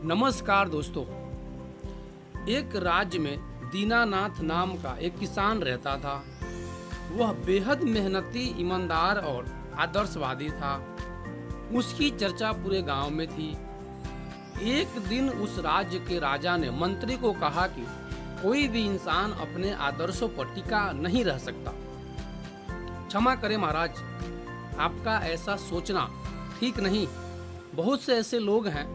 नमस्कार दोस्तों। एक राज्य में दीनानाथ नाम का एक किसान रहता था। वह बेहद मेहनती, ईमानदार और आदर्शवादी था। उसकी चर्चा पूरे गांव में थी। एक दिन उस राज्य के राजा ने मंत्री को कहा कि कोई भी इंसान अपने आदर्शों पर टिका नहीं रह सकता। क्षमा करें महाराज, आपका ऐसा सोचना ठीक नहीं। बहुत से ऐसे लोग हैं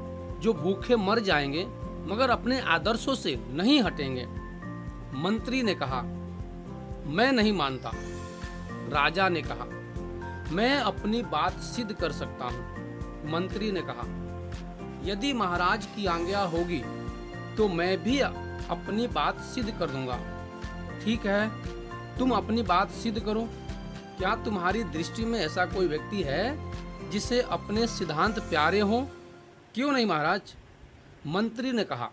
जो भूखे मर जाएंगे मगर अपने आदर्शों से नहीं हटेंगे। मंत्री ने कहा, मैं नहीं मानता। राजा ने कहा, मैं अपनी बात सिद्ध कर सकता हूँ। मंत्री ने कहा, यदि महाराज की आज्ञा होगी तो मैं भी अपनी बात सिद्ध कर दूंगा। ठीक है, तुम अपनी बात सिद्ध करो। क्या तुम्हारी दृष्टि में ऐसा कोई व्यक्ति है जिसे अपने सिद्धांत प्यारे हों? क्यों नहीं महाराज? मंत्री ने कहा,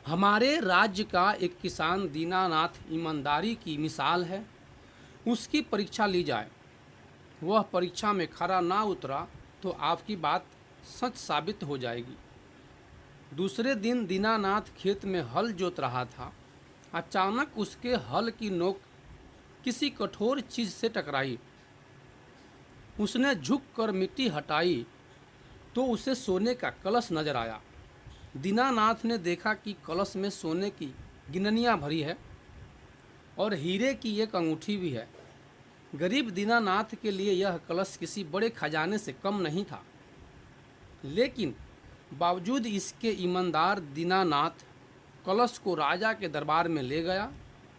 हमारे राज्य का एक किसान दीनानाथ ईमानदारी की मिसाल है। उसकी परीक्षा ली जाए। वह परीक्षा में खरा ना उतरा तो आपकी बात सच साबित हो जाएगी। दूसरे दिन दीनानाथ खेत में हल जोत रहा था। अचानक उसके हल की नोक किसी कठोर चीज से टकराई। उसने झुककर मिट्टी हटाई तो उसे सोने का कलश नजर आया। दीनानाथ ने देखा कि कलश में सोने की गिननियां भरी है और हीरे की एक अंगूठी भी है। गरीब दीनानाथ के लिए यह कलश किसी बड़े खजाने से कम नहीं था। लेकिन बावजूद इसके ईमानदार दीनानाथ कलश को राजा के दरबार में ले गया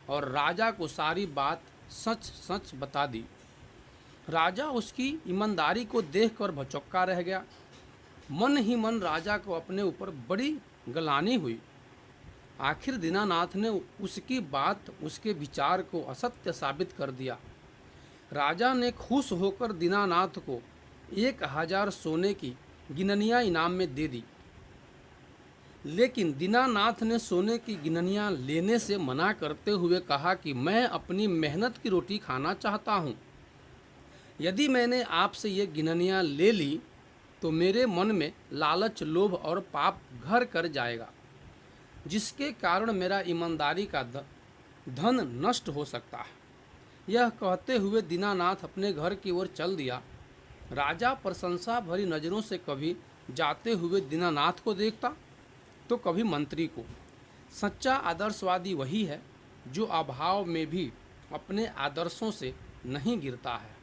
और राजा को सारी बात सच सच बता दी। राजा उसकी ईमानदारी को देखकर भौचक्का रह गया। मन ही मन राजा को अपने ऊपर बड़ी गलानी हुई। आखिर दीनानाथ ने उसकी बात, उसके विचार को असत्य साबित कर दिया। राजा ने खुश होकर दीनानाथ को 1000 सोने की गिननियां इनाम में दे दी। लेकिन दीनानाथ ने सोने की गिननियां लेने से मना करते हुए कहा कि मैं अपनी मेहनत की रोटी खाना चाहता हूँ। यदि मैंने आपसे ये गिननियां ले ली तो मेरे मन में लालच, लोभ और पाप घर कर जाएगा, जिसके कारण मेरा ईमानदारी का धन नष्ट हो सकता है। यह कहते हुए दीनानाथ अपने घर की ओर चल दिया। राजा प्रशंसा भरी नज़रों से कभी जाते हुए दीनानाथ को देखता तो कभी मंत्री को। सच्चा आदर्शवादी वही है जो अभाव में भी अपने आदर्शों से नहीं गिरता है।